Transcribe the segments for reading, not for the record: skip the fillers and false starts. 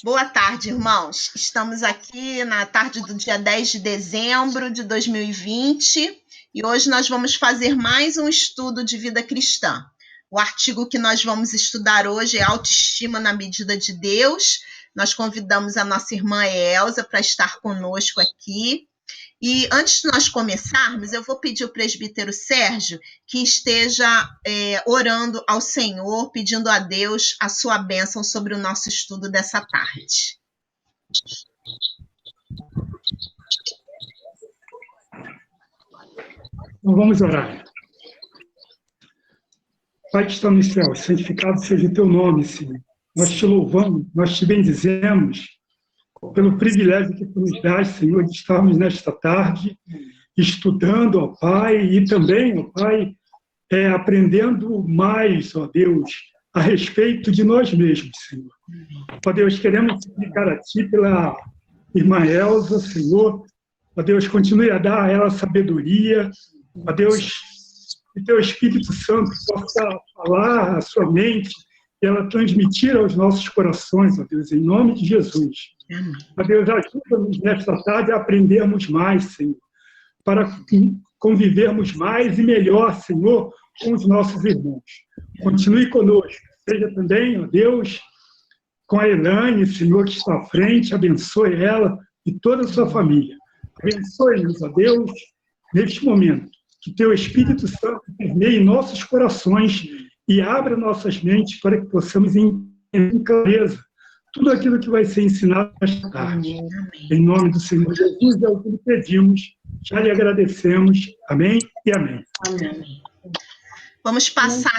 Boa tarde, irmãos. Estamos aqui na tarde do dia 10 de dezembro de 2020 e hoje nós vamos fazer mais um estudo de vida cristã. O artigo que nós vamos estudar hoje é Autoestima na Medida de Deus. Nós convidamos a nossa irmã Elza para estar conosco aqui. E antes de nós começarmos, eu vou pedir ao presbítero Sérgio que esteja orando ao Senhor, pedindo a Deus a sua bênção sobre o nosso estudo dessa tarde. Então vamos orar. Pai que está nos céus, santificado seja o teu nome, Senhor. Nós te louvamos, nós te bendizemos pelo privilégio que tu nos dás, Senhor, de estarmos nesta tarde estudando, ó Pai, e também, ó Pai, aprendendo mais, ó Deus, a respeito de nós mesmos, Senhor. Ó Deus, queremos suplicar a Ti pela irmã Elza, Senhor. Ó Deus, continue a dar a ela sabedoria. Ó Deus, que Teu Espírito Santo possa falar à sua mente e ela transmitir aos nossos corações, ó Deus, em nome de Jesus. Ó Deus, ajuda-nos nesta tarde a aprendermos mais, Senhor, para convivermos mais e melhor, Senhor, com os nossos irmãos. Continue conosco. Seja também, ó Deus, com a Elaine, Senhor, que está à frente, abençoe ela e toda a sua família. Abençoe-nos, ó Deus, neste momento. Que Teu Espírito Santo permeie nossos corações e abra nossas mentes para que possamos entender com clareza tudo aquilo que vai ser ensinado nesta tarde. Em nome do Senhor Jesus, é o que lhe pedimos, já lhe agradecemos. Amém e amém. Amém. Vamos passar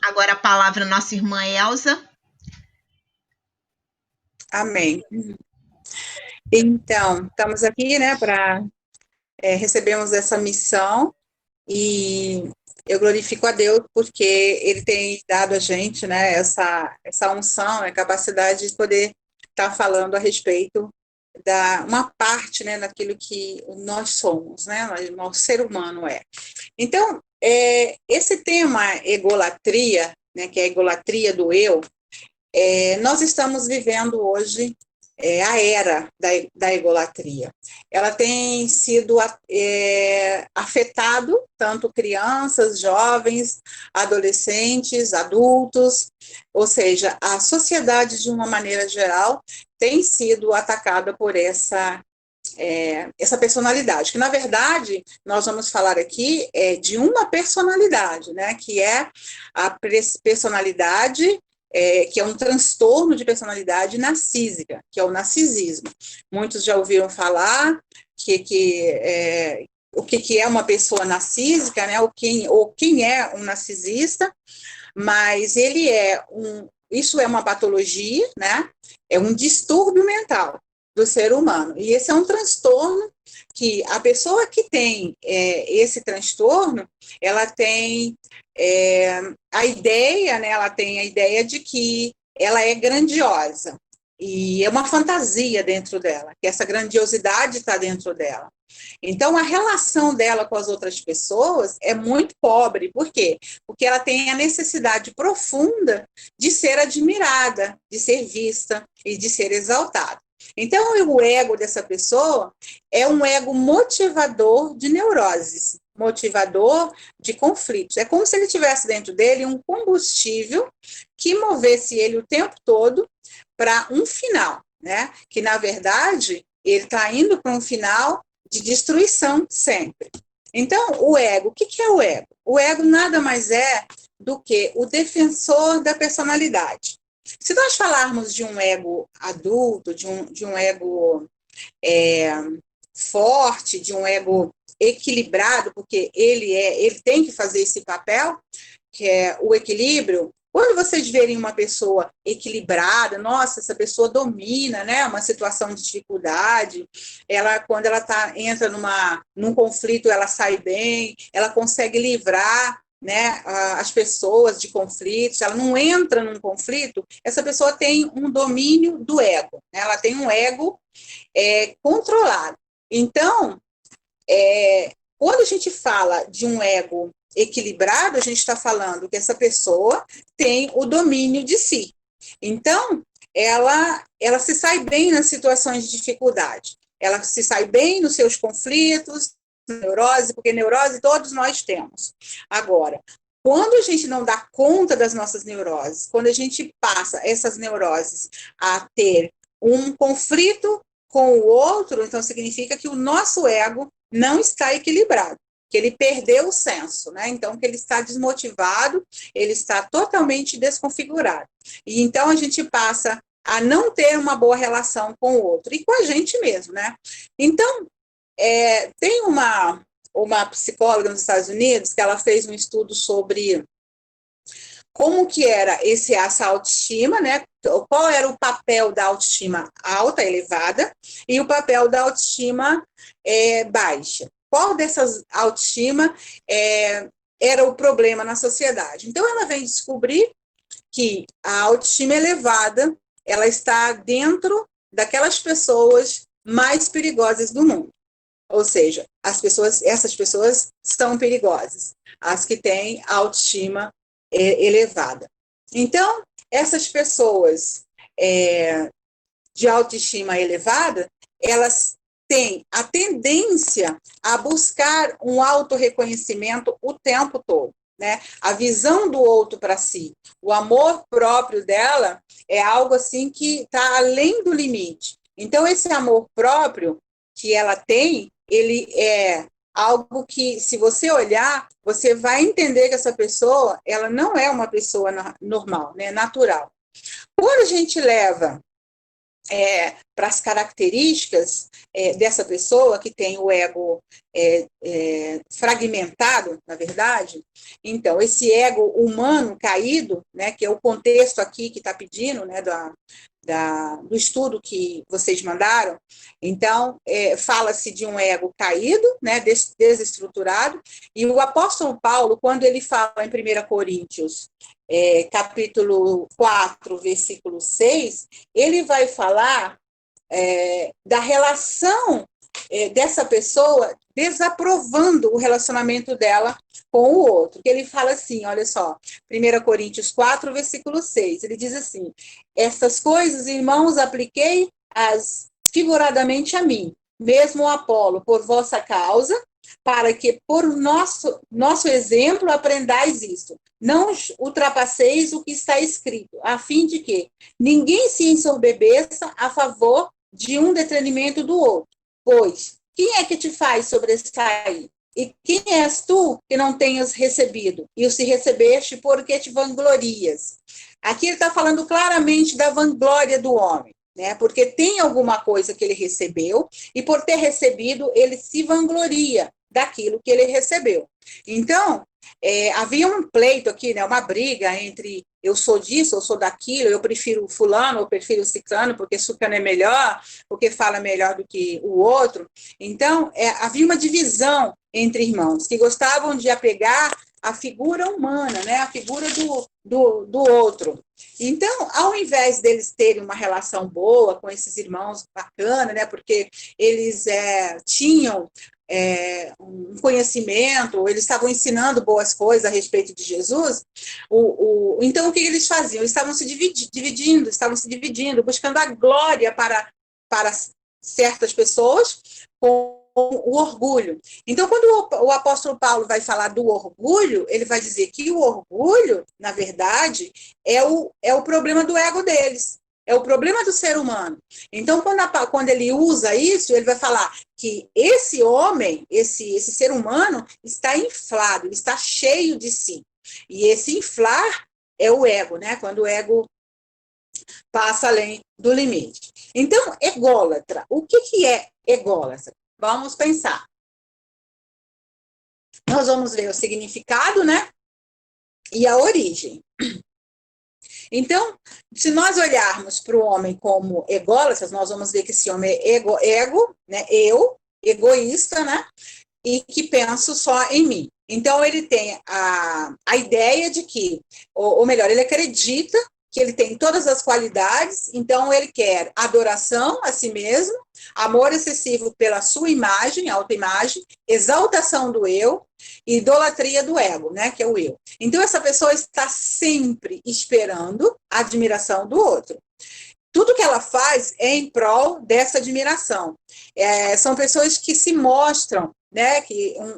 agora a palavra à nossa irmã Elza. Amém. Então, estamos aqui, né, para recebermos essa missão e eu glorifico a Deus porque Ele tem dado a gente, né, essa unção, a capacidade de poder estar falando a respeito da uma parte, né, daquilo que nós somos, né, o ser humano é. Então, esse tema egolatria, né, que é a egolatria do eu, nós estamos vivendo hoje a era da egolatria. Ela tem sido afetado tanto crianças, jovens, adolescentes, adultos, ou seja, a sociedade de uma maneira geral tem sido atacada por essa personalidade, que na verdade nós vamos falar aqui de uma personalidade, né, que é a personalidade que é um transtorno de personalidade narcísica, que é o narcisismo. Muitos já ouviram falar o que é uma pessoa narcísica, né, ou quem é um narcisista, mas isso é uma patologia, né, é um distúrbio mental do ser humano, e esse é um transtorno que a pessoa que tem esse transtorno, ela tem a ideia, né, ela tem a ideia de que ela é grandiosa, e é uma fantasia dentro dela, que essa grandiosidade está dentro dela. Então, a relação dela com as outras pessoas é muito pobre. Por quê? Porque ela tem a necessidade profunda de ser admirada, de ser vista e de ser exaltada. Então, o ego dessa pessoa é um ego motivador de neuroses, motivador de conflitos. É como se ele tivesse dentro dele um combustível que movesse ele o tempo todo para um final, né? Que, na verdade, ele está indo para um final de destruição sempre. Então, o ego, o que é o ego? O ego nada mais é do que o defensor da personalidade. Se nós falarmos de um ego adulto, de um ego forte, de um ego equilibrado, porque ele tem que fazer esse papel, que é o equilíbrio. Quando vocês verem uma pessoa equilibrada, nossa, essa pessoa domina, né, uma situação de dificuldade, quando ela entra num conflito, ela sai bem, ela consegue livrar, né, as pessoas de conflitos, ela não entra num conflito, essa pessoa tem um domínio do ego, né, ela tem um ego controlado. Então, quando a gente fala de um ego equilibrado, a gente está falando que essa pessoa tem o domínio de si. Então, ela se sai bem nas situações de dificuldade. Ela se sai bem nos seus conflitos, neurose, porque neurose todos nós temos. Agora, quando a gente não dá conta das nossas neuroses, quando a gente passa essas neuroses a ter um conflito com o outro, então significa que o nosso ego não está equilibrado, que ele perdeu o senso, né? Então, que ele está desmotivado, ele está totalmente desconfigurado. E então a gente passa a não ter uma boa relação com o outro e com a gente mesmo, né? Então, tem uma psicóloga nos Estados Unidos que ela fez um estudo sobre como que era essa autoestima, né? Qual era o papel da autoestima alta, elevada, e o papel da autoestima baixa. Qual dessas autoestima era o problema na sociedade? Então, ela vem descobrir que a autoestima elevada, ela está dentro daquelas pessoas mais perigosas do mundo. Ou seja, essas pessoas são perigosas, as que têm autoestima elevada. Então, essas pessoas de autoestima elevada, elas têm a tendência a buscar um autorreconhecimento o tempo todo, né? A visão do outro para si, o amor próprio dela é algo assim que está além do limite. Então, esse amor próprio que ela tem, ele é algo que, se você olhar, você vai entender que essa pessoa, ela não é uma pessoa normal, né, natural. Quando a gente leva para as características dessa pessoa que tem o ego fragmentado, na verdade, então, esse ego humano caído, né, que é o contexto aqui que está pedindo, né, do estudo que vocês mandaram, então, fala-se de um ego caído, né, desestruturado, e o apóstolo Paulo, quando ele fala em 1 Coríntios, capítulo 4, versículo 6, ele vai falar da relação dessa pessoa desaprovando o relacionamento dela com o outro. Ele fala assim, olha só, 1 Coríntios 4, versículo 6, ele diz assim: essas coisas, irmãos, apliquei-as figuradamente a mim, mesmo o Apolo, por vossa causa, para que por nosso exemplo aprendais isso. Não ultrapasseis o que está escrito, a fim de que ninguém se ensorbebeça a favor de um detrimento do outro. Pois, quem é que te faz sobressair? E quem és tu que não tenhas recebido? E o se recebeste porque te vanglorias. Aqui ele está falando claramente da vanglória do homem, né? Porque tem alguma coisa que ele recebeu, e por ter recebido, ele se vangloria daquilo que ele recebeu. Então, havia um pleito aqui, né, uma briga entre eu sou disso, eu sou daquilo, eu prefiro fulano, eu prefiro ciclano, porque sucano é melhor, porque fala melhor do que o outro. Então, havia uma divisão entre irmãos, que gostavam de apegar a figura humana, né, a figura do outro. Então, ao invés deles terem uma relação boa com esses irmãos bacana, né, porque eles tinham um conhecimento, eles estavam ensinando boas coisas a respeito de Jesus, então o que eles faziam? Eles estavam se dividindo, buscando a glória para certas pessoas com o orgulho. Então, quando o apóstolo Paulo vai falar do orgulho, ele vai dizer que o orgulho, na verdade, é o problema do ego deles. É o problema do ser humano. Então, quando ele usa isso, ele vai falar que esse homem, esse ser humano, está inflado, ele está cheio de si. E esse inflar é o ego, né? Quando o ego passa além do limite. Então, ególatra. O que é ególatra? Vamos pensar. Nós vamos ver o significado, né? E a origem. Então, se nós olharmos para o homem como ególatra, nós vamos ver que esse homem é ego, né? Eu, egoísta, né? E que penso só em mim. Então, ele tem a ideia de que, ou melhor, ele acredita que ele tem todas as qualidades, então ele quer adoração a si mesmo, amor excessivo pela sua imagem, autoimagem, exaltação do eu, e idolatria do ego, né, que é o eu. Então essa pessoa está sempre esperando a admiração do outro. tudo que ela faz é em prol dessa admiração. São pessoas que se mostram, né,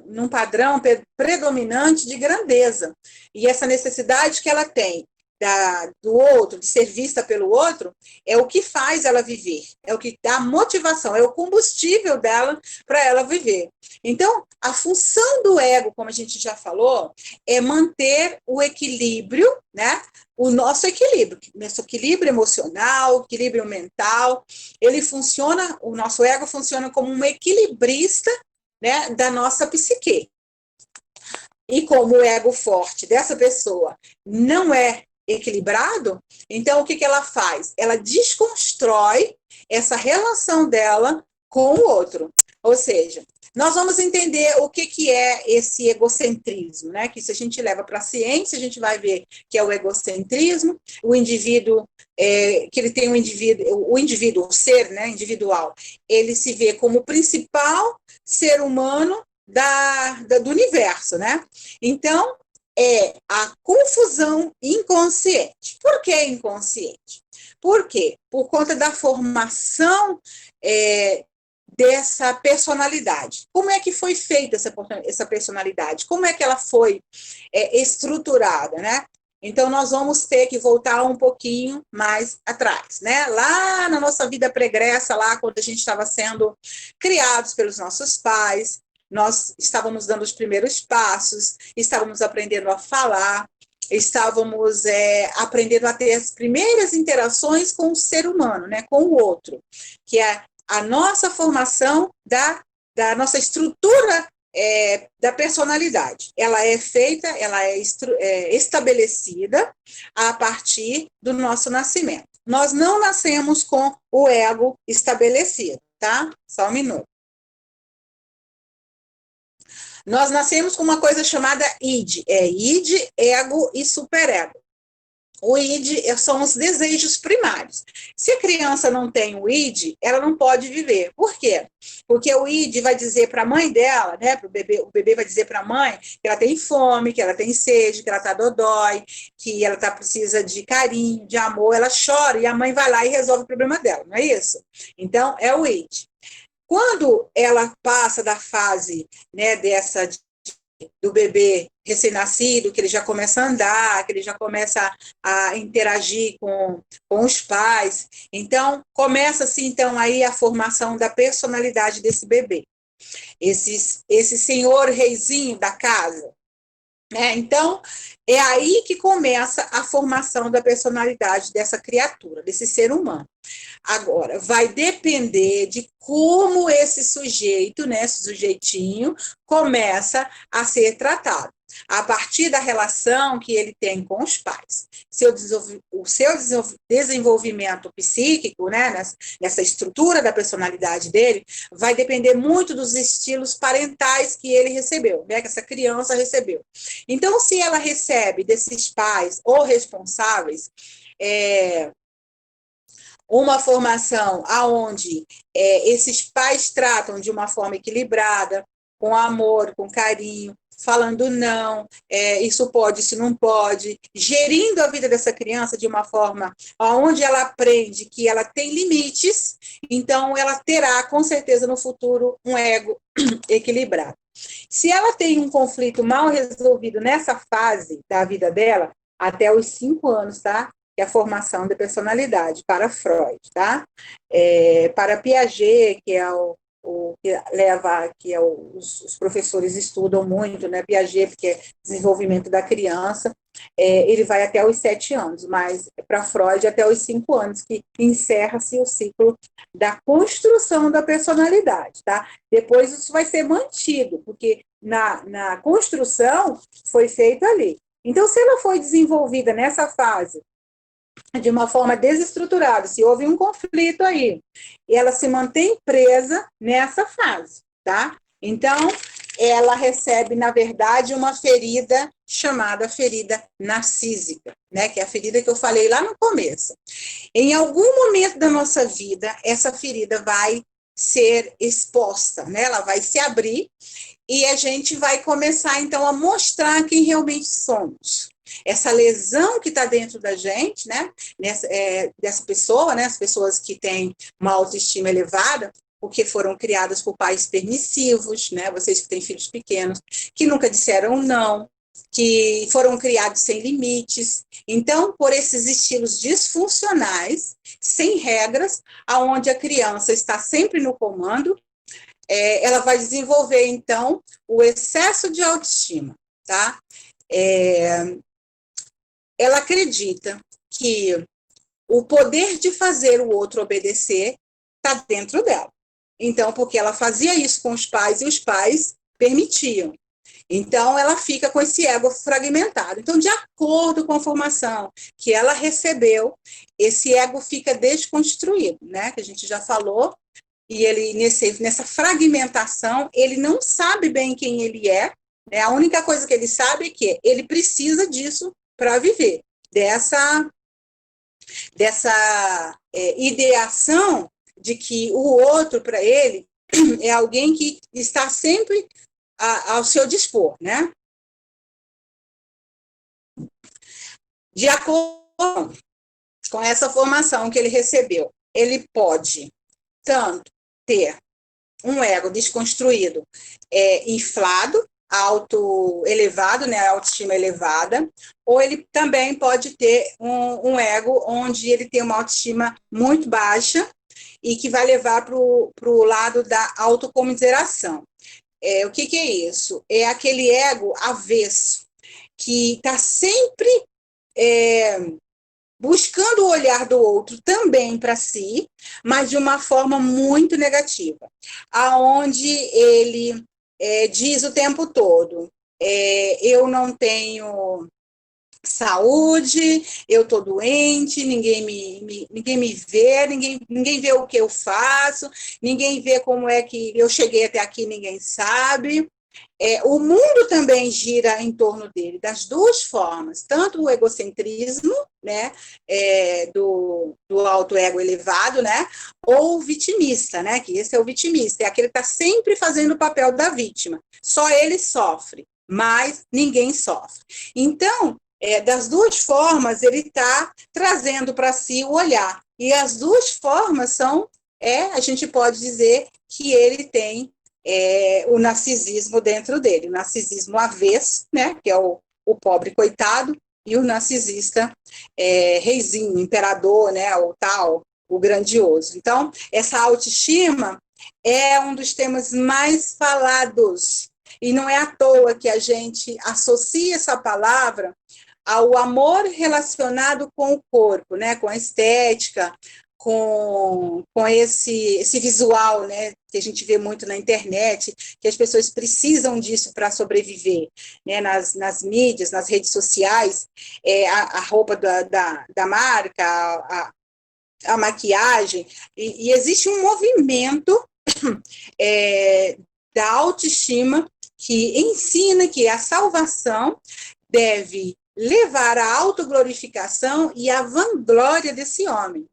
num padrão predominante de grandeza. E essa necessidade que ela tem do outro, de ser vista pelo outro, é o que faz ela viver, é o que dá motivação, é o combustível dela para ela viver. Então, a função do ego, como a gente já falou, é manter o equilíbrio, né? O nosso equilíbrio emocional, equilíbrio mental, o nosso ego funciona como um equilibrista, né, da nossa psique. E como o ego forte dessa pessoa não é equilibrado, então o que ela faz? Ela desconstrói essa relação dela com o outro. Ou seja, nós vamos entender o que é esse egocentrismo, né? Que se a gente leva para a ciência, a gente vai ver que é o egocentrismo, o indivíduo, que ele tem o indivíduo, o ser, né, individual, ele se vê como o principal ser humano do universo, né? Então, é a confusão inconsciente. Por que inconsciente? Por quê? Por conta da formação dessa personalidade. Como é que foi feita essa personalidade? Como é que ela foi estruturada, né? Então, nós vamos ter que voltar um pouquinho mais atrás, né? Lá na nossa vida pregressa, lá quando a gente estava sendo criados pelos nossos pais, nós estávamos dando os primeiros passos, estávamos aprendendo a falar, estávamos aprendendo a ter as primeiras interações com o ser humano, né, com o outro, que é a nossa formação da nossa estrutura da personalidade. Ela é feita, ela é estabelecida a partir do nosso nascimento. Nós não nascemos com o ego estabelecido, tá? Só um minuto. Nós nascemos com uma coisa chamada id. Id, ego e superego. O id são os desejos primários. Se a criança não tem o id, ela não pode viver. Por quê? Porque o id vai dizer para a mãe dela, né, pro bebê, o bebê vai dizer para a mãe que ela tem fome, que ela tem sede, que ela está dodói, que ela precisa de carinho, de amor, ela chora e a mãe vai lá e resolve o problema dela, não é isso? Então, é o id. Quando ela passa da fase, né, do bebê recém-nascido, que ele já começa a andar, que ele já começa a interagir com os pais, então começa-se então aí a formação da personalidade desse bebê, esse senhor reizinho da casa, né? Então é aí que começa a formação da personalidade dessa criatura, desse ser humano. Agora, vai depender de como esse sujeito, né, esse sujeitinho, começa a ser tratado. A partir da relação que ele tem com os pais. O seu desenvolvimento psíquico, né, nessa estrutura da personalidade dele, vai depender muito dos estilos parentais que ele recebeu, né, que essa criança recebeu. Então, se ela recebe desses pais ou responsáveis, uma formação onde esses pais tratam de uma forma equilibrada, com amor, com carinho, falando não, isso pode, isso não pode, gerindo a vida dessa criança de uma forma onde ela aprende que ela tem limites, então ela terá, com certeza, no futuro, um ego equilibrado. Se ela tem um conflito mal resolvido nessa fase da vida dela, até os 5 anos, tá? Que é a formação da personalidade, para Freud, tá? Para Piaget, que é os professores estudam muito, né? Piaget, porque é desenvolvimento da criança, ele vai até os 7 anos, mas para Freud até os 5 anos, que encerra-se o ciclo da construção da personalidade, tá? Depois isso vai ser mantido, porque na construção foi feito ali. Então, se ela foi desenvolvida nessa fase de uma forma desestruturada, se houve um conflito aí, e ela se mantém presa nessa fase, tá? Então, ela recebe, na verdade, uma ferida chamada ferida narcísica, né? Que é a ferida que eu falei lá no começo. Em algum momento da nossa vida, essa ferida vai ser exposta, né? Ela vai se abrir e a gente vai começar, então, a mostrar quem realmente somos. essa lesão que está dentro da gente, né, dessa pessoa, né, as pessoas que têm uma autoestima elevada, porque foram criadas por pais permissivos, né, vocês que têm filhos pequenos, que nunca disseram não, que foram criados sem limites. Então, por esses estilos disfuncionais, sem regras, aonde a criança está sempre no comando, ela vai desenvolver, então, o excesso de autoestima, tá? Ela acredita que o poder de fazer o outro obedecer está dentro dela. Então, porque ela fazia isso com os pais e os pais permitiam. Então, ela fica com esse ego fragmentado. Então, de acordo com a formação que ela recebeu, esse ego fica desconstruído, né? Que a gente já falou. E ele, nessa fragmentação, ele não sabe bem quem ele é, né? A única coisa que ele sabe é que ele precisa disso para viver, dessa ideação de que o outro, para ele, é alguém que está sempre ao seu dispor, né? De acordo com essa formação que ele recebeu, ele pode tanto ter um ego desconstruído, inflado, elevado, né, autoestima elevada, ou ele também pode ter um ego onde ele tem uma autoestima muito baixa e que vai levar para o lado da autocomiseração. O que é isso? É aquele ego avesso, que está sempre buscando o olhar do outro também para si, mas de uma forma muito negativa, aonde ele diz o tempo todo, eu não tenho saúde, eu estou doente, ninguém me vê, ninguém vê o que eu faço, ninguém vê como é que eu cheguei até aqui, ninguém sabe. O mundo também gira em torno dele, das duas formas, tanto o egocentrismo, né, do auto-ego elevado, né, ou o vitimista, né, que esse é o vitimista, é aquele que está sempre fazendo o papel da vítima. Só ele sofre, mas ninguém sofre. Então, das duas formas, ele está trazendo para si o olhar. E as duas formas são, a gente pode dizer que ele tem o narcisismo dentro dele, o narcisismo avesso, né, que é o pobre coitado, e o narcisista reizinho, imperador, né, o grandioso. Então, essa autoestima é um dos temas mais falados, e não é à toa que a gente associa essa palavra ao amor relacionado com o corpo, né, com a estética, com esse visual, né, que a gente vê muito na internet, que as pessoas precisam disso para sobreviver, né, nas mídias, nas redes sociais, a roupa da marca, a maquiagem, e existe um movimento da autoestima que ensina que a salvação deve levar à autoglorificação e à vanglória desse homem.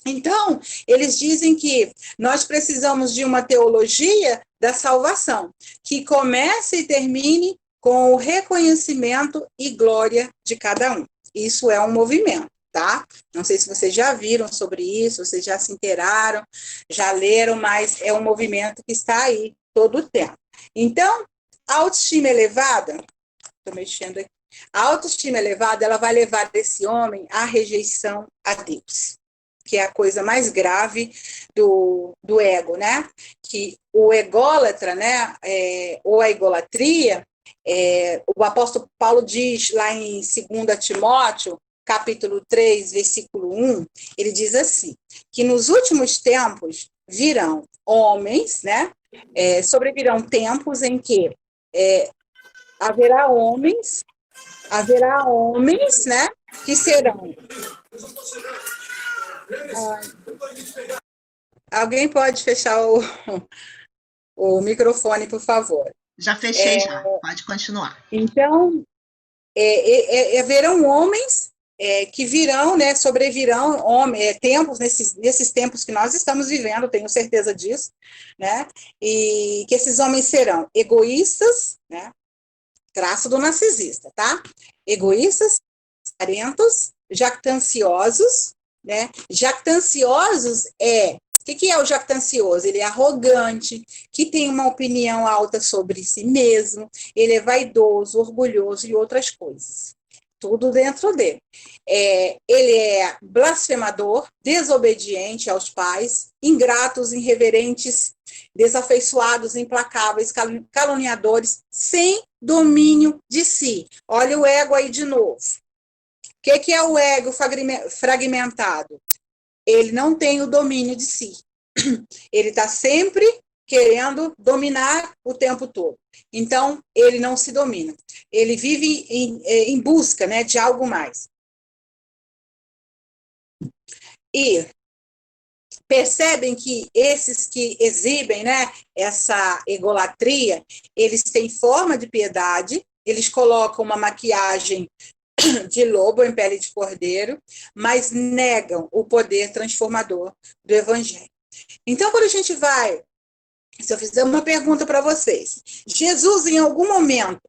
Então, eles dizem que nós precisamos de uma teologia da salvação, que comece e termine com o reconhecimento e glória de cada um. Isso é um movimento, tá? Não sei se vocês já viram sobre isso, vocês já se inteiraram, já leram, mas é um movimento que está aí todo o tempo. Então, a autoestima elevada, estou mexendo aqui, a autoestima elevada, ela vai levar esse homem à rejeição a Deus, que é a coisa mais grave do ego, né? Que o ególatra, né, ou a egolatria, o apóstolo Paulo diz lá em 2 Timóteo, capítulo 3, versículo 1, ele diz assim, que nos últimos tempos virão homens, né, sobrevirão tempos em que haverá homens, né, que serão... Alguém pode fechar o microfone, por favor? Já fechei, já. Pode continuar. Então, haverão homens que virão, né, sobrevirão tempos, nesses tempos que nós estamos vivendo, tenho certeza disso, né, e que esses homens serão egoístas, né, traço do narcisista, tá? egoístas, avarentos, jactanciosos, né? Jactanciosos o que é o jactancioso? Ele é arrogante, que tem uma opinião alta sobre si mesmo, ele é vaidoso, orgulhoso e outras coisas. Tudo dentro dele. Ele é blasfemador, desobediente aos pais, ingratos, irreverentes, desafeiçoados, implacáveis, caluniadores, sem domínio de si. Olha o ego aí de novo. O que é o ego fragmentado? Ele não tem o domínio de si. Ele está sempre querendo dominar o tempo todo. Então, ele não se domina. Ele vive em busca, né, de algo mais. E percebem que esses que exibem, né, essa egolatria, eles têm forma de piedade, eles colocam uma maquiagem de lobo em pele de cordeiro, mas negam o poder transformador do evangelho. Então, quando a gente vai, se eu fizer uma pergunta para vocês, Jesus em algum momento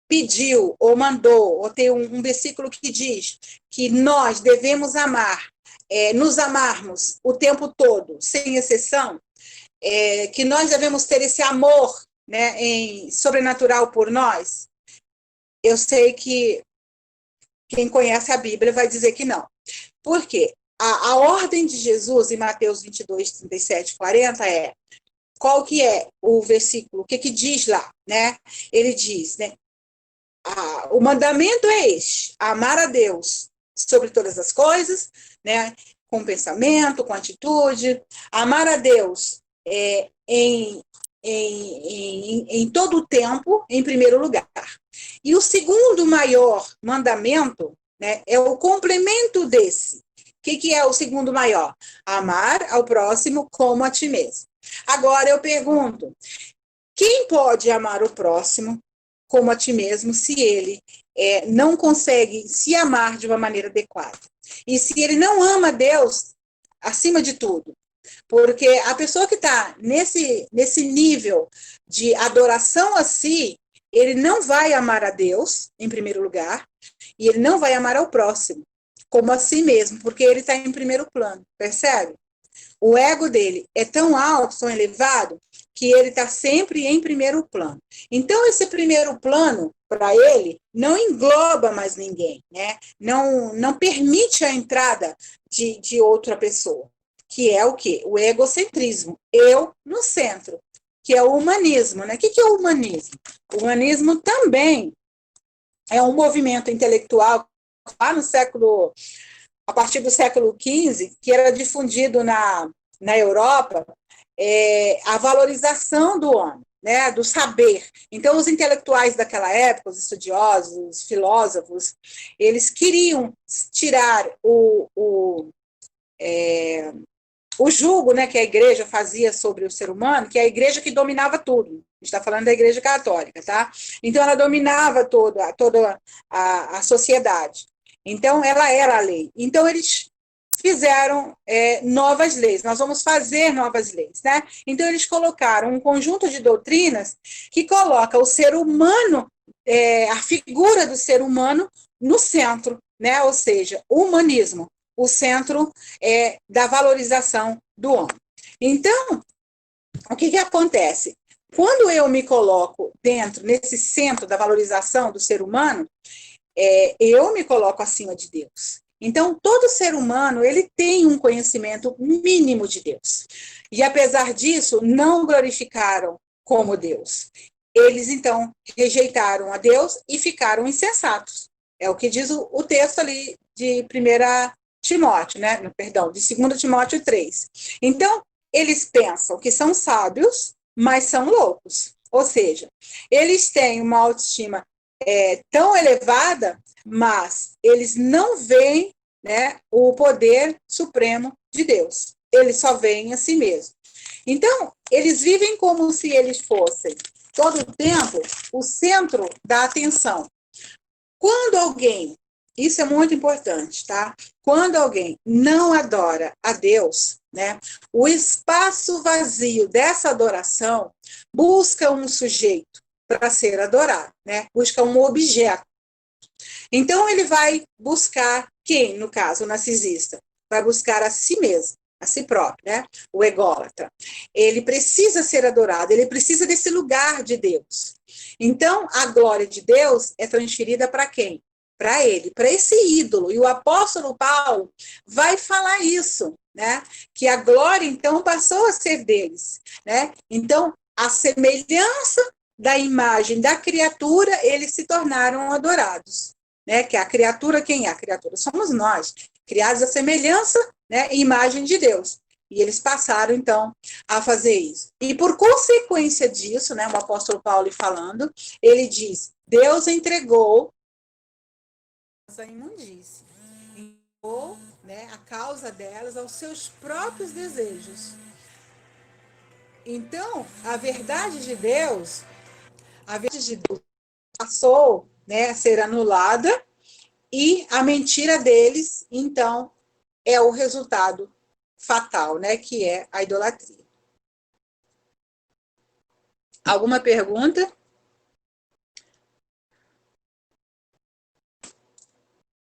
pediu ou mandou, ou tem um versículo que diz que nós devemos amar, nos amarmos o tempo todo, sem exceção, que nós devemos ter esse amor, né, sobrenatural por nós? Eu sei que quem conhece a Bíblia vai dizer que não. Por quê? A ordem de Jesus em Mateus 22, 37, 40 qual que é o versículo? O que diz lá? Né? Ele diz, né? O mandamento é este, amar a Deus sobre todas as coisas, né? Com pensamento, com atitude, amar a Deus em todo o tempo, em primeiro lugar. E o segundo maior mandamento, né, é o complemento desse. O que é o segundo maior? Amar ao próximo como a ti mesmo. Agora eu pergunto, quem pode amar o próximo como a ti mesmo se ele não consegue se amar de uma maneira adequada? E se ele não ama Deus acima de tudo? Porque a pessoa que está nesse nível de adoração a si, ele não vai amar a Deus, em primeiro lugar, e ele não vai amar ao próximo, como a si mesmo, porque ele está em primeiro plano, percebe? O ego dele é tão alto, tão elevado, que ele está sempre em primeiro plano. Então, esse primeiro plano, para ele, não engloba mais ninguém, né? Não permite a entrada de outra pessoa, que é o quê? O egocentrismo, eu no centro, que é o humanismo, né? O que é o humanismo? O humanismo também é um movimento intelectual lá a partir do século XV, que era difundido na Europa, a valorização do homem, né, do saber. Então, os intelectuais daquela época, os estudiosos, os filósofos, eles queriam tirar o julgo, né, que a igreja fazia sobre o ser humano, que é a igreja que dominava tudo. A gente está falando da igreja católica, tá? Então, ela dominava toda a sociedade. Então, ela era a lei. Então, eles fizeram novas leis. Nós vamos fazer novas leis, né? Então, eles colocaram um conjunto de doutrinas que coloca o ser humano, a figura do ser humano no centro, né? Ou seja, o humanismo, o centro da valorização do homem. Então, o que acontece? Quando eu me coloco nesse centro da valorização do ser humano, eu me coloco acima de Deus. Então, todo ser humano, ele tem um conhecimento mínimo de Deus. E, apesar disso, não glorificaram como Deus. Eles, então, rejeitaram a Deus e ficaram insensatos. É o que diz o texto ali de 1 Timóteo, né? Perdão, de 2 Timóteo 3. Então, eles pensam que são sábios, mas são loucos. Ou seja, eles têm uma autoestima tão elevada, mas eles não veem, né, o poder supremo de Deus. Eles só veem a si mesmos. Então, eles vivem como se eles fossem, todo o tempo, o centro da atenção. Quando alguém, isso é muito importante, tá? Quando alguém não adora a Deus, né, o espaço vazio dessa adoração busca um sujeito para ser adorado, né? Busca um objeto. Então, ele vai buscar quem, no caso, o narcisista? Vai buscar a si mesmo, a si próprio, né? O ególatra. Ele precisa ser adorado, ele precisa desse lugar de Deus. Então, a glória de Deus é transferida para quem? Para ele, para esse ídolo. E o apóstolo Paulo vai falar isso, né? Que a glória, então, passou a ser deles, né? Então, a semelhança da imagem da criatura, eles se tornaram adorados, né? Que a criatura, quem é? A criatura somos nós, criados à semelhança, né, e imagem de Deus. E eles passaram, então, a fazer isso. E por consequência disso, né, o apóstolo Paulo falando, ele diz, Deus entregou a imundície, entregou, né, a causa delas aos seus próprios desejos. Então, a verdade de Deus passou, né, a ser anulada, e a mentira deles, então, é o resultado fatal, né, que é a idolatria. Alguma pergunta?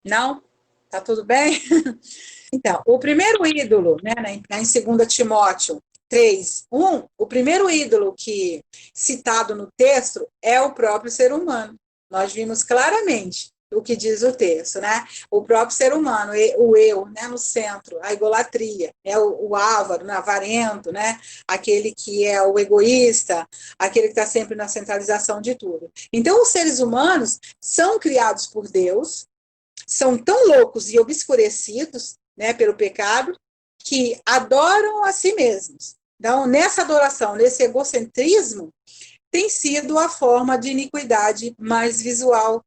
Não? Tá tudo bem? Então, o primeiro ídolo, né, em 2 Timóteo 3:1, o primeiro ídolo que citado no texto é o próprio ser humano. Nós vimos claramente o que diz o texto, né? O próprio ser humano, o eu, né, no centro, a idolatria, é o avaro, né, avarento, né? Aquele que é o egoísta, aquele que está sempre na centralização de tudo. Então, os seres humanos são criados por Deus, são tão loucos e obscurecidos, né, pelo pecado, que adoram a si mesmos. Então, nessa adoração, nesse egocentrismo, tem sido a forma de iniquidade mais visual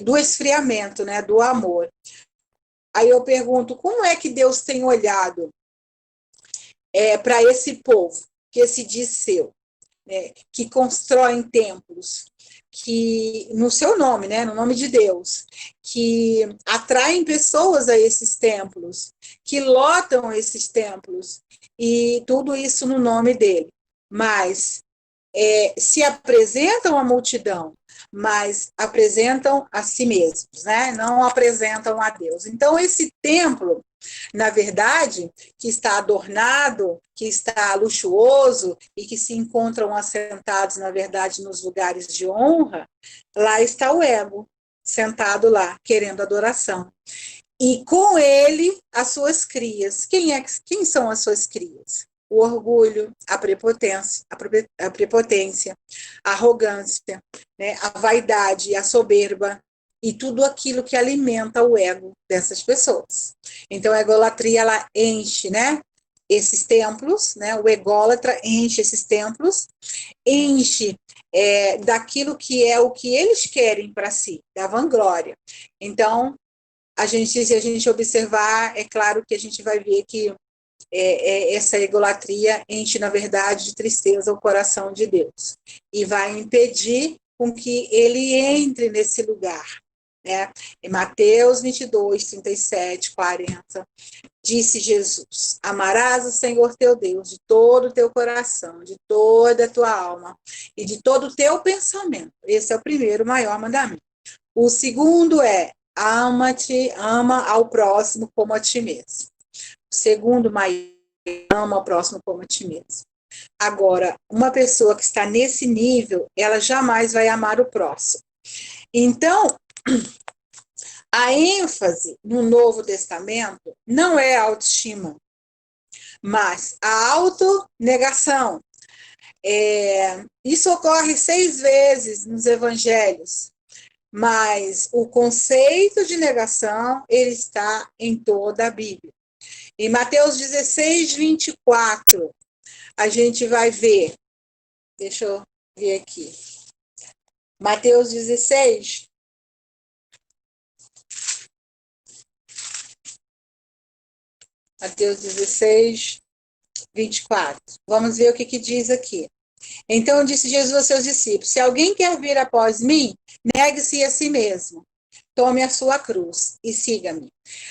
do esfriamento, né, do amor. Aí eu pergunto, como é que Deus tem olhado para esse povo que se diz seu, né, que constroem templos, que no seu nome, né, no nome de Deus, que atraem pessoas a esses templos, que lotam esses templos, e tudo isso no nome dele. Mas se apresentam à multidão, mas apresentam a si mesmos, né? Não apresentam a Deus. Então, esse templo, na verdade, que está adornado, que está luxuoso e que se encontram assentados, na verdade, nos lugares de honra, lá está o ego, sentado lá, querendo adoração. E com ele, as suas crias. Quem são as suas crias? O orgulho, a prepotência, a arrogância, né, a vaidade, a soberba e tudo aquilo que alimenta o ego dessas pessoas. Então, a egolatria, ela enche, né, esses templos, né, o ególatra enche esses templos, enche daquilo que é o que eles querem para si, da vanglória. Então, se a gente observar, é claro que a gente vai ver que essa egolatria enche, na verdade, de tristeza o coração de Deus e vai impedir com que ele entre nesse lugar, né? Em Mateus 22, 37, 40, disse Jesus, amarás o Senhor teu Deus de todo o teu coração, de toda a tua alma e de todo o teu pensamento. Esse é o primeiro maior mandamento. O segundo é, ama ao próximo como a ti mesmo. O segundo maior, ama ao próximo como a ti mesmo. Agora, uma pessoa que está nesse nível, ela jamais vai amar o próximo. Então, a ênfase no Novo Testamento não é a autoestima, mas a autonegação. Isso ocorre 6 vezes nos evangelhos, mas o conceito de negação, ele está em toda a Bíblia. Em Mateus 16, 24, a gente vai ver, deixa eu ver aqui, Mateus 16, Mateus 16, 24. Vamos ver o que diz aqui. Então disse Jesus aos seus discípulos, se alguém quer vir após mim, negue-se a si mesmo, tome a sua cruz e siga-me.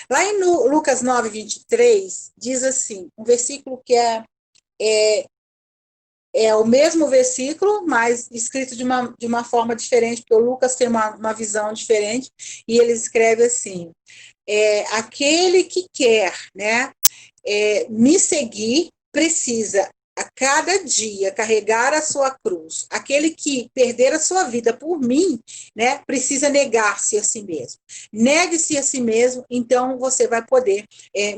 Lá em Lucas 9, 23, diz assim, um versículo que é é o mesmo versículo, mas escrito de uma forma diferente, porque o Lucas tem uma visão diferente, e ele escreve assim, aquele que quer, né, me seguir, precisa a cada dia carregar a sua cruz. Aquele que perder a sua vida por mim, né, precisa negar-se a si mesmo. Negue-se a si mesmo, então você vai poder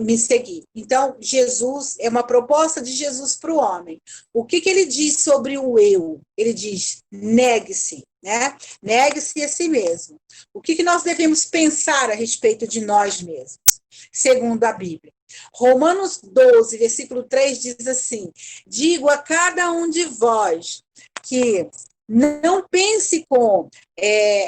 me seguir. Então, Jesus, é uma proposta de Jesus para o homem. O que ele diz sobre o eu? Ele diz, negue-se, né? Negue-se a si mesmo. O que nós devemos pensar a respeito de nós mesmos, segundo a Bíblia? Romanos 12, versículo 3 diz assim, digo a cada um de vós que não pense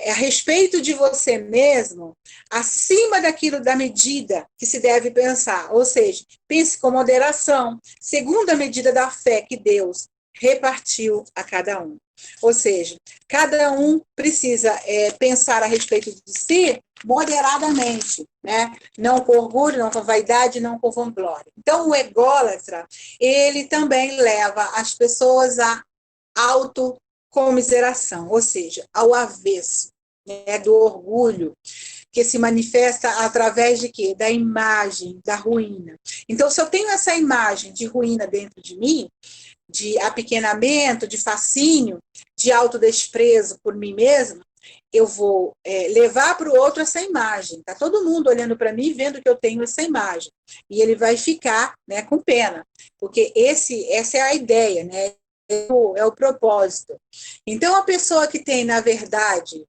a respeito de você mesmo acima daquilo da medida que se deve pensar, ou seja, pense com moderação, segundo a medida da fé que Deus repartiu a cada um. Ou seja, cada um precisa pensar a respeito de si moderadamente, né? Não com orgulho, não com vaidade, não com vanglória. Então, o ególatra, ele também leva as pessoas à autocomiseração, ou seja, ao avesso, né, do orgulho, que se manifesta através de quê? Da imagem, da ruína. Então, se eu tenho essa imagem de ruína dentro de mim, de apequenamento, de fascínio, de autodesprezo por mim mesma, eu vou levar para o outro essa imagem. Está todo mundo olhando para mim, vendo que eu tenho essa imagem. E ele vai ficar, né, com pena, porque essa é a ideia, né? É o propósito. Então, a pessoa que tem, na verdade,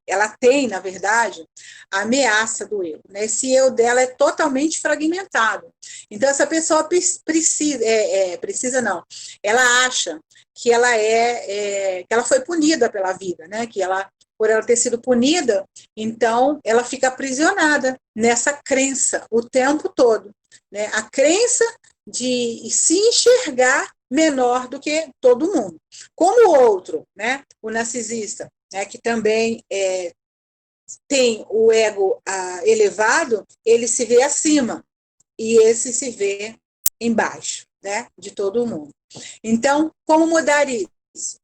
a ameaça do eu. Né? Esse eu dela é totalmente fragmentado. Então, essa pessoa precisa não. Ela acha que que ela foi punida pela vida, né? Que por ela ter sido punida, então ela fica aprisionada nessa crença o tempo todo. Né? A crença de se enxergar menor do que todo mundo. Como o outro, né, o narcisista, né, que também tem o ego elevado, ele se vê acima e esse se vê embaixo, né, de todo mundo. Então, como mudar isso?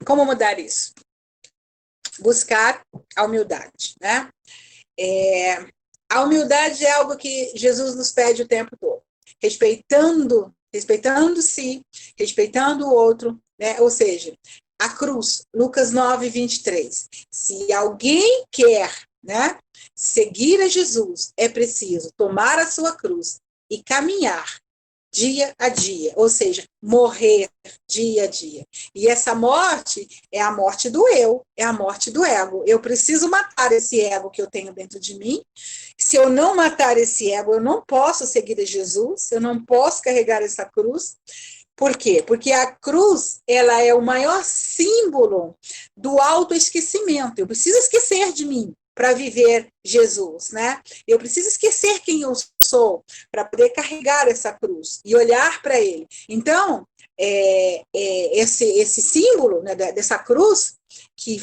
Como mudar isso? Buscar a humildade, né? A humildade é algo que Jesus nos pede o tempo todo, respeitando-se, respeitando o outro, né? Ou seja, a cruz, Lucas 9, 23. Se alguém quer, né, seguir a Jesus, é preciso tomar a sua cruz e caminhar dia a dia, ou seja, morrer dia a dia. E essa morte é a morte do eu, é a morte do ego. Eu preciso matar esse ego que eu tenho dentro de mim. Se eu não matar esse ego, eu não posso seguir a Jesus, eu não posso carregar essa cruz. Por quê? Porque a cruz, ela é o maior símbolo do autoesquecimento. Eu preciso esquecer de mim para viver Jesus, né? Eu preciso esquecer quem eu sou para poder carregar essa cruz e olhar para ele. Então, esse símbolo, né, dessa cruz que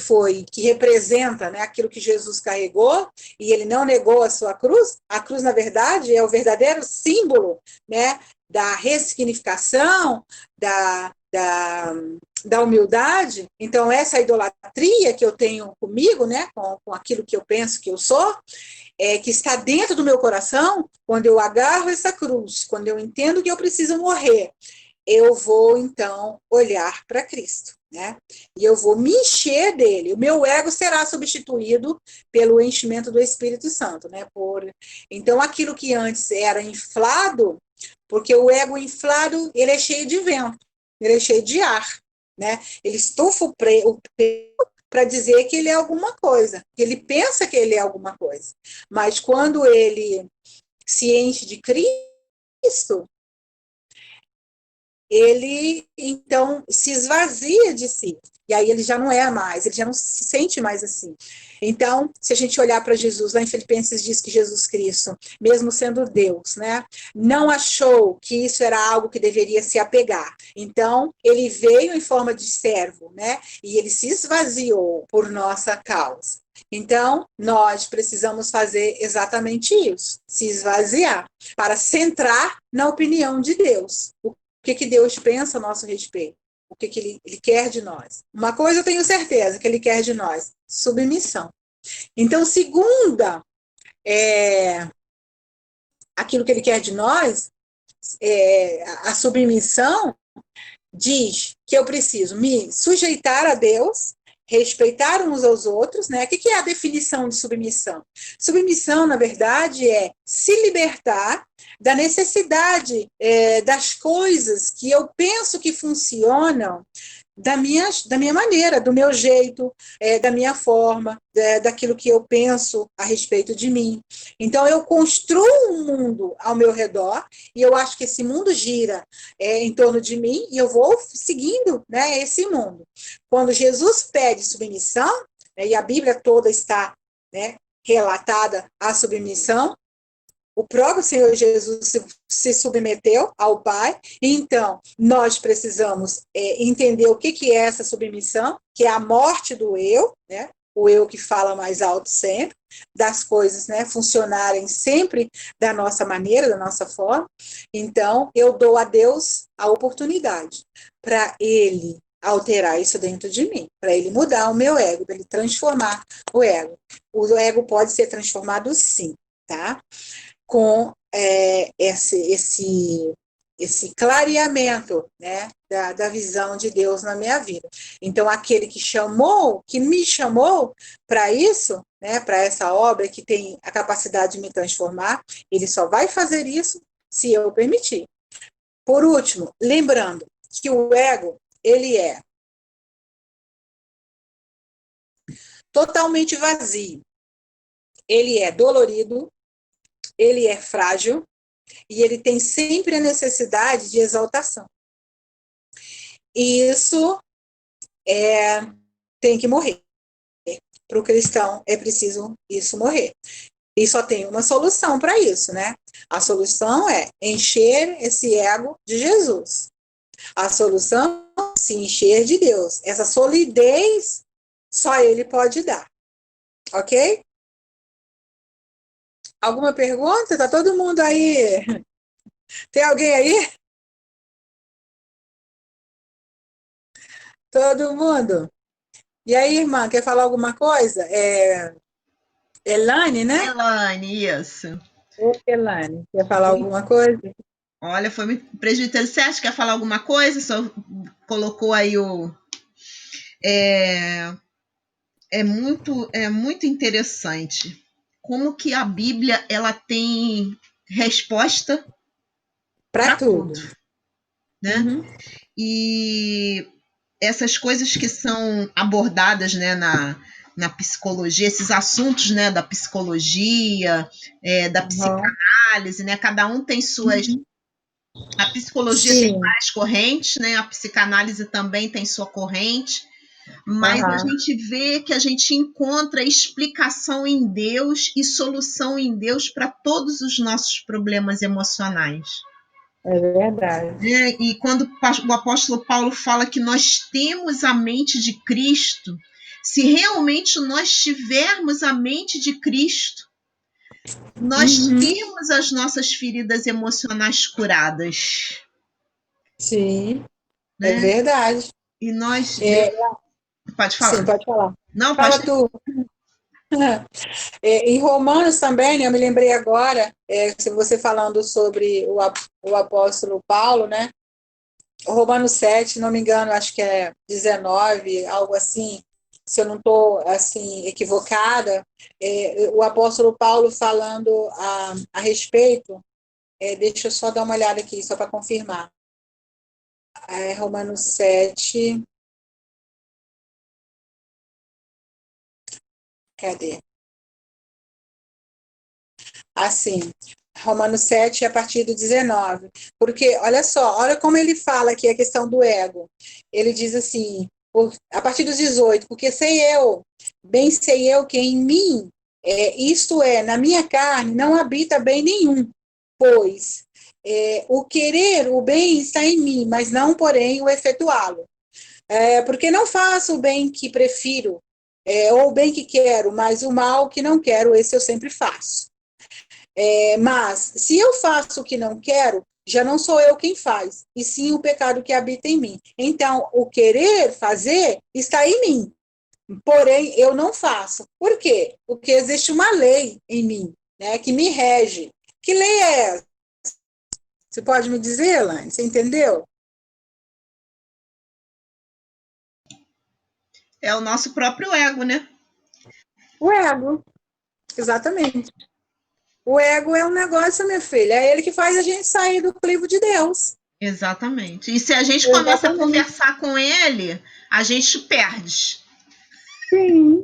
representa, né, aquilo que Jesus carregou e ele não negou a sua cruz. A cruz, na verdade, é o verdadeiro símbolo, né, da ressignificação, da humildade. Então, essa idolatria que eu tenho comigo, né, com aquilo que eu penso que eu sou, que está dentro do meu coração, quando eu agarro essa cruz, quando eu entendo que eu preciso morrer, eu vou, então, olhar para Cristo, né? E eu vou me encher dele. O meu ego será substituído pelo enchimento do Espírito Santo, né? Então, aquilo que antes era inflado, porque o ego inflado, ele é cheio de vento, ele é cheio de ar, né? Ele estufa o peito para dizer que ele é alguma coisa, que ele pensa que ele é alguma coisa. Mas quando ele se enche de Cristo, ele então se esvazia de si. E aí ele já não é mais, ele já não se sente mais assim. Então, se a gente olhar para Jesus, lá em Filipenses diz que Jesus Cristo, mesmo sendo Deus, né, não achou que isso era algo que deveria se apegar. Então, ele veio em forma de servo, né, e ele se esvaziou por nossa causa. Então, nós precisamos fazer exatamente isso, se esvaziar, para centrar na opinião de Deus. O que Deus pensa a nosso respeito? O que ele quer de nós? Uma coisa eu tenho certeza que ele quer de nós: submissão. Então, segunda, aquilo que ele quer de nós, a submissão diz que eu preciso me sujeitar a Deus, respeitar uns aos outros, né? O que é a definição de submissão? Submissão, na verdade, é se libertar da necessidade das coisas que eu penso que funcionam da minha maneira, do meu jeito, da minha forma, daquilo que eu penso a respeito de mim. Então, eu construo um mundo ao meu redor e eu acho que esse mundo gira em torno de mim e eu vou seguindo, né, esse mundo. Quando Jesus pede submissão, e a Bíblia toda está, né, relatada à submissão, o próprio Senhor Jesus se submeteu ao Pai, então nós precisamos entender o que é essa submissão, que é a morte do eu, né? O eu que fala mais alto sempre, das coisas, né, funcionarem sempre da nossa maneira, da nossa forma. Então, eu dou a Deus a oportunidade para Ele alterar isso dentro de mim, para Ele mudar o meu ego, para Ele transformar o ego. O ego pode ser transformado sim, tá? Com esse clareamento, né, da visão de Deus na minha vida. Então, aquele que me chamou para isso, né, para essa obra que tem a capacidade de me transformar, ele só vai fazer isso se eu permitir. Por último, lembrando que o ego, ele é totalmente vazio, ele é dolorido, ele é frágil, e ele tem sempre a necessidade de exaltação. E isso tem que morrer. Para o cristão é preciso isso morrer. E só tem uma solução para isso, né? A solução é encher esse ego de Jesus. A solução é se encher de Deus. Essa solidez só Ele pode dar. Ok? Alguma pergunta? Tá todo mundo aí? Tem alguém aí? Todo mundo? E aí, irmã, quer falar alguma coisa? Elane, né? Elane, isso. Ô, Elane, quer falar alguma coisa? Olha, foi muito presbítero Sérgio, quer falar alguma coisa? Só colocou aí o. É muito interessante como que a Bíblia ela tem resposta Para para tudo. tudo, né? Uhum. E essas coisas que são abordadas, né, na psicologia, esses assuntos, né, da psicologia, da Uhum. psicanálise, né, cada um tem suas. Uhum. A psicologia tem Sim. várias correntes, né, a psicanálise também tem sua corrente, mas a Uhum. gente vê que a gente encontra explicação em Deus e solução em Deus para todos os nossos problemas emocionais. É verdade. E quando o apóstolo Paulo fala que nós temos a mente de Cristo, se realmente nós tivermos a mente de Cristo, nós Uhum. temos as nossas feridas emocionais curadas, Sim, é né? verdade. E nós É, pode sim, falar. pode falar. Não, pode. Fala tu. Em Romanos também, né, eu me lembrei agora, se você falando sobre o apóstolo Paulo, né? Romanos 7, não me engano, acho que é 19, algo assim, se eu não estou assim, equivocada, o apóstolo Paulo falando a respeito, deixa eu só dar uma olhada aqui, só para confirmar. Romanos 7, cadê? Assim, Romanos 7, a partir do 19. Porque, olha só, olha como ele fala aqui a questão do ego. Ele diz assim, a partir dos 18, porque bem sei eu que em mim, isto é, na minha carne, não habita bem nenhum, pois o querer o bem está em mim, mas não, porém, o efetuá-lo. Porque não faço o bem que prefiro, ou o bem que quero, mas o mal que não quero, esse eu sempre faço. Mas, se eu faço o que não quero, já não sou eu quem faz, e sim o pecado que habita em mim. Então, o querer fazer está em mim, porém, eu não faço. Por quê? Porque existe uma lei em mim, né, que me rege. Que lei é essa? Você pode me dizer, Elaine? Você entendeu? É o nosso próprio ego, né? O ego, exatamente. O ego é um negócio, minha filha, é ele que faz a gente sair do crivo de Deus. Exatamente. E se a gente começa a conversar com ele, a gente perde. Sim.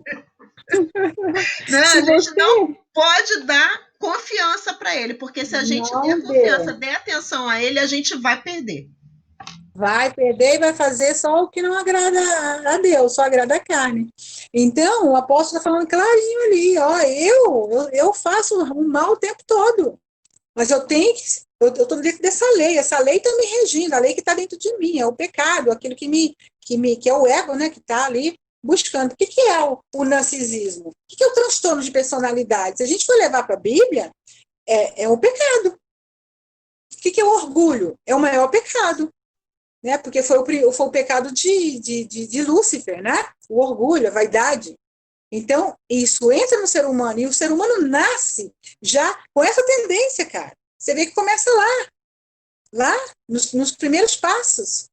Né? A gente não pode dar confiança para ele, porque se a gente der confiança, der atenção a ele, a gente vai perder. Vai perder e vai fazer só o que não agrada a Deus, só agrada a carne. Então, o apóstolo está falando clarinho ali, ó, eu faço o mal o tempo todo, mas eu estou dentro dessa lei, essa lei está me regindo, a lei que está dentro de mim, é o pecado, aquilo que é o ego, né, que está ali buscando. O que é o narcisismo? O que é o transtorno de personalidade? Se a gente for levar para a Bíblia, é o pecado. O que é o orgulho? É o maior pecado. Né? Porque foi o pecado de Lúcifer, né? O orgulho, a vaidade. Então, isso entra no ser humano, e o ser humano nasce já com essa tendência, cara. Você vê que começa lá nos primeiros passos.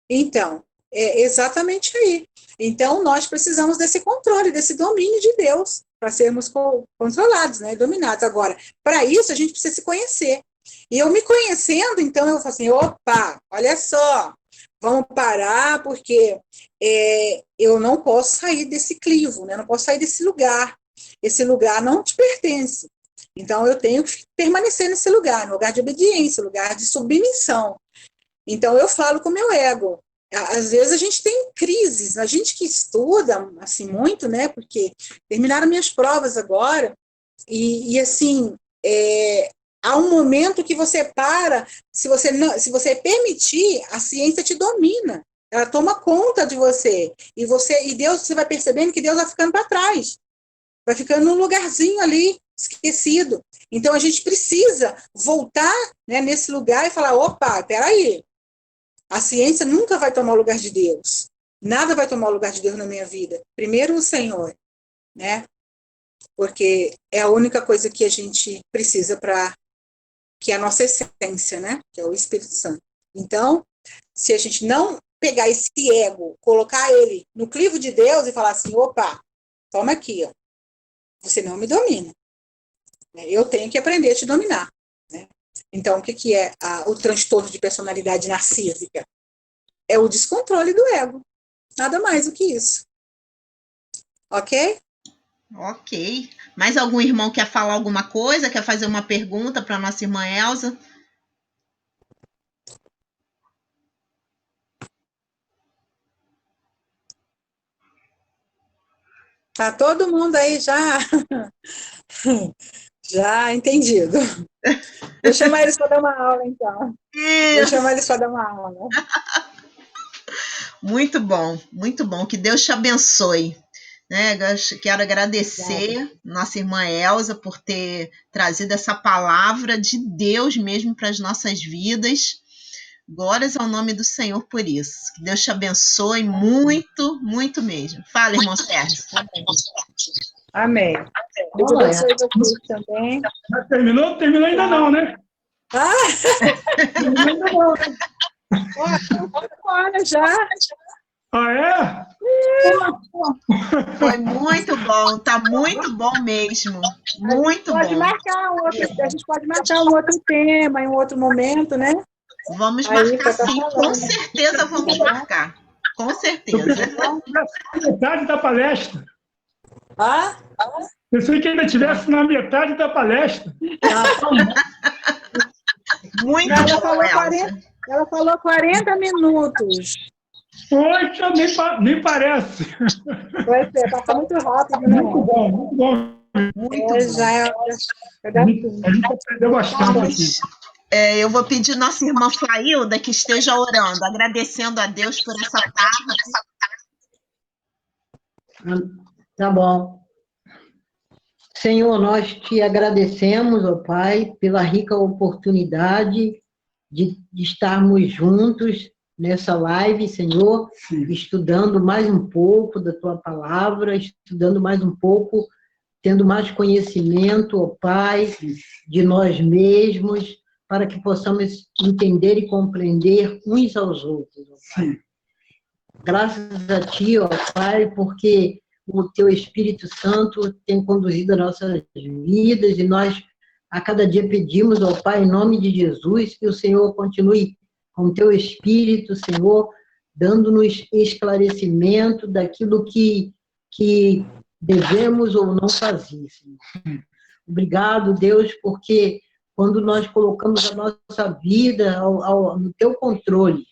Então, é exatamente aí. Então, nós precisamos desse controle, desse domínio de Deus, para sermos controlados, né? Dominados. Agora, para isso, a gente precisa se conhecer. E eu me conhecendo, então eu falo assim, opa, olha só, vamos parar, porque eu não posso sair desse clivo, né? Não posso sair desse lugar. Esse lugar não te pertence. Então eu tenho que permanecer nesse lugar, no lugar de obediência, lugar de submissão. Então eu falo com o meu ego. Às vezes a gente tem crises, a gente que estuda assim muito, né? Porque terminaram minhas provas agora, e assim, há um momento que você para, se você permitir, a ciência te domina, ela toma conta de você, e Deus, você vai percebendo que Deus vai ficando para trás, vai ficando num lugarzinho ali, esquecido. Então a gente precisa voltar, né, nesse lugar e falar, opa, peraí, a ciência nunca vai tomar o lugar de Deus, nada vai tomar o lugar de Deus na minha vida, primeiro o Senhor, né, porque é a única coisa que a gente precisa para que é a nossa essência, né? Que é o Espírito Santo. Então, se a gente não pegar esse ego, colocar ele no crivo de Deus e falar assim, opa, toma aqui, ó, você não me domina. Eu tenho que aprender a te dominar. Né? Então, o que é o transtorno de personalidade narcísica? É o descontrole do ego. Nada mais do que isso. Ok? Ok. Mais algum irmão quer falar alguma coisa? Quer fazer uma pergunta para a nossa irmã Elza? Tá todo mundo aí já entendido. Vou chamar eles para dar uma aula, então. Isso. Vou chamar eles para dar uma aula. Muito bom, muito bom. Que Deus te abençoe. Né? Quero agradecer nossa irmã Elza por ter trazido essa palavra de Deus mesmo para as nossas vidas. Glórias ao nome do Senhor por isso. Que Deus te abençoe muito, muito mesmo. Fala, irmão Sérgio. Amém. Deus abençoe vocês também. Já terminou? Terminou ainda não, né? Terminou ainda não, né? Olha, já. Ah, é? Foi muito bom, tá muito bom mesmo. Muito bom. A gente pode marcar um outro tema, em um outro momento, né? Vamos marcar sim, com certeza vamos marcar. Com certeza. Metade da palestra. Ah? Pensei que ainda estivesse na metade da palestra. Muito Ela bom, falou Elza. Ela falou 40 minutos. Poxa, nem parece. Pois é, passa muito rápido, né? Muito bom, muito bom. Muito É, bom. já é A gente aprendeu bastante aqui. Eu vou pedir nossa irmã Flailda que esteja orando, agradecendo a Deus por essa tarde. Tá bom. Senhor, nós te agradecemos, ó Pai, pela rica oportunidade de estarmos juntos nessa live, Senhor, Sim. estudando mais um pouco da Tua palavra, estudando mais um pouco, tendo mais conhecimento, ó Pai, de nós mesmos, para que possamos entender e compreender uns aos outros, ó Pai. Sim. Graças a Ti, ó Pai, porque o Teu Espírito Santo tem conduzido as nossas vidas e nós, a cada dia, pedimos ao Pai, em nome de Jesus, que o Senhor continue com o Teu Espírito, Senhor, dando-nos esclarecimento daquilo que devemos ou não fazer, Senhor. Obrigado, Deus, porque quando nós colocamos a nossa vida no Teu controle,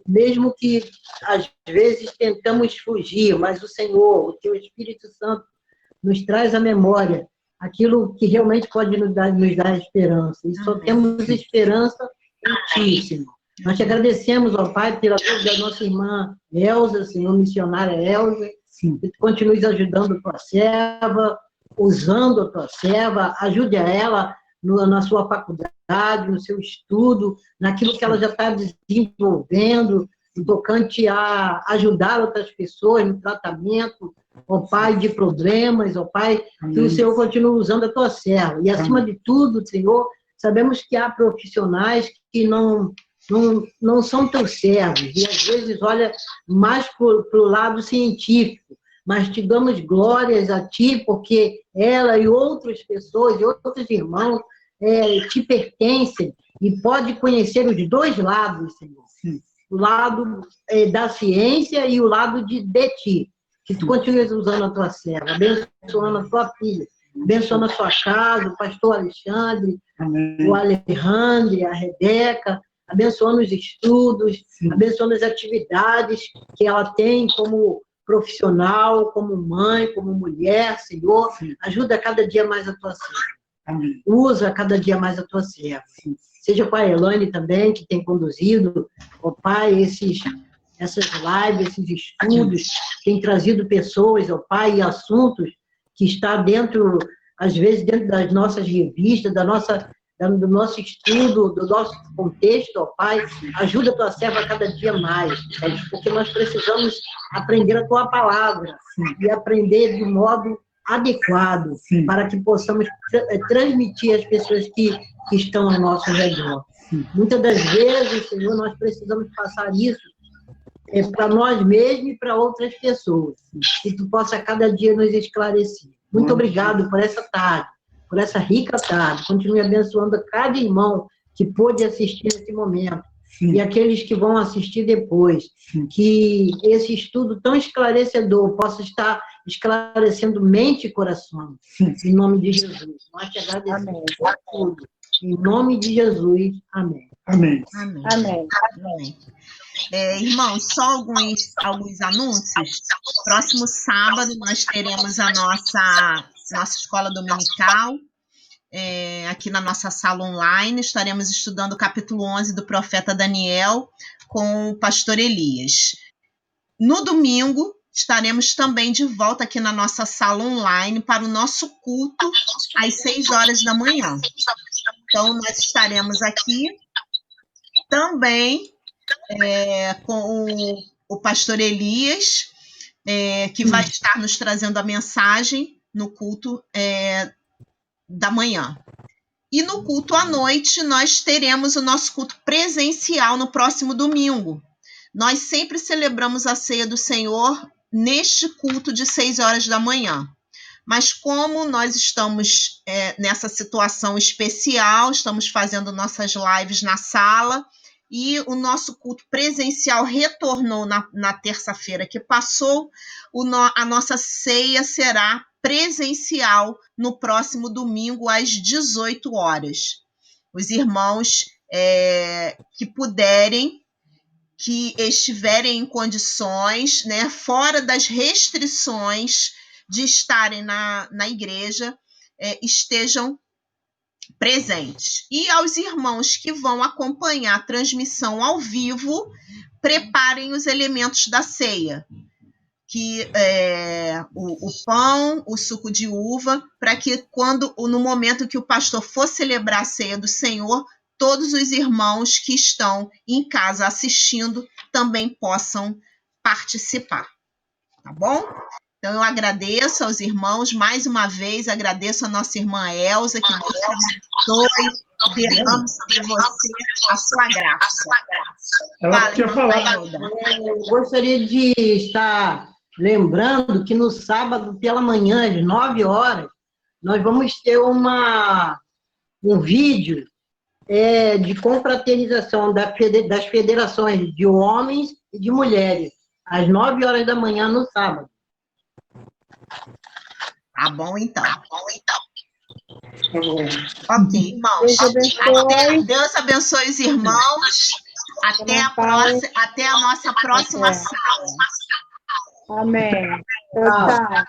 mesmo que às vezes tentamos fugir, mas o Senhor, o Teu Espírito Santo, nos traz à memória aquilo que realmente pode nos dar esperança. E só temos esperança em Ti, Senhor. Nós te agradecemos, ó Pai, pela vida da nossa irmã Elza, Senhor, missionária Elza, que Tu continues ajudando a Tua serva, usando a Tua serva, ajude a ela na sua faculdade, no seu estudo, naquilo que ela já está desenvolvendo, no tocante a ajudar outras pessoas no tratamento, ó Pai, de problemas, ó Pai, que o Senhor continue usando a Tua serva. E, acima de tudo, Senhor, sabemos que há profissionais que não são Teus servos, e às vezes olha mais para o lado científico, mas te damos glórias a Ti, porque ela e outras pessoas, e outros irmãos, te pertencem e pode conhecer os dois lados, Senhor. O lado da ciência e o lado de Ti. Que Tu continues usando a Tua serva, abençoando a Tua filha, abençoando a sua casa, o pastor Alexandre, o Alejandro, a Rebeca, abençoando os estudos, abençoando as atividades que ela tem como profissional, como mãe, como mulher, Senhor. Ajuda cada dia mais a Tua serva. Usa cada dia mais a Tua serva. Seja com a Elane também, que tem conduzido, ó Pai, essas lives, esses estudos, tem trazido pessoas, ó Pai, e assuntos que está dentro, às vezes, dentro das nossas revistas, do nosso estudo, do nosso contexto, ó Pai. Ajuda a Tua serva a cada dia mais, porque nós precisamos aprender a Tua palavra e aprender de modo adequado para que possamos transmitir às pessoas que estão ao nosso redor. Muitas das vezes, Senhor, nós precisamos passar isso para nós mesmos e para outras pessoas. Que Tu possa cada dia nos esclarecer. Muito obrigado por essa tarde, por essa rica tarde. Continue abençoando a cada irmão que pôde assistir nesse momento. E aqueles que vão assistir depois. Que esse estudo tão esclarecedor possa estar esclarecendo mente e coração. Em nome de Jesus. Nós te agradecemos por tudo. Em nome de Jesus. Amém. Amém. Amém. Amém. Amém. Irmãos, só alguns anúncios. Próximo sábado nós teremos a nossa escola dominical, aqui na nossa sala online. Estaremos estudando o capítulo 11 do profeta Daniel com o pastor Elias. No domingo, estaremos também de volta aqui na nossa sala online para o nosso culto às 6 horas da manhã. Então, nós estaremos aqui também com o pastor Elias, que vai estar nos trazendo a mensagem no culto da manhã. E no culto à noite, nós teremos o nosso culto presencial no próximo domingo. Nós sempre celebramos a ceia do Senhor neste culto de 6 horas da manhã. Mas como nós estamos nessa situação especial, estamos fazendo nossas lives na sala, e o nosso culto presencial retornou na terça-feira que passou, a nossa ceia será presencial no próximo domingo às 18 horas. Os irmãos que puderem, que estiverem em condições, né, fora das restrições de estarem na igreja, estejam presentes. E aos irmãos que vão acompanhar a transmissão ao vivo, preparem os elementos da ceia, que o pão, o suco de uva, para que no momento que o pastor for celebrar a ceia do Senhor, todos os irmãos que estão em casa assistindo também possam participar, tá bom? Então, eu agradeço aos irmãos, mais uma vez, agradeço a nossa irmã Elza, que Deus abençoe, derrame sobre você a sua graça. Ela quer falar. Eu gostaria de estar lembrando que no sábado, pela manhã, às 9 horas, nós vamos ter um vídeo de confraternização das federações de homens e de mulheres, às 9 horas da manhã no sábado. Tá bom, então. Ok, irmãos. Deus abençoe os irmãos. Até a nossa próxima sala. Amém. Tchau.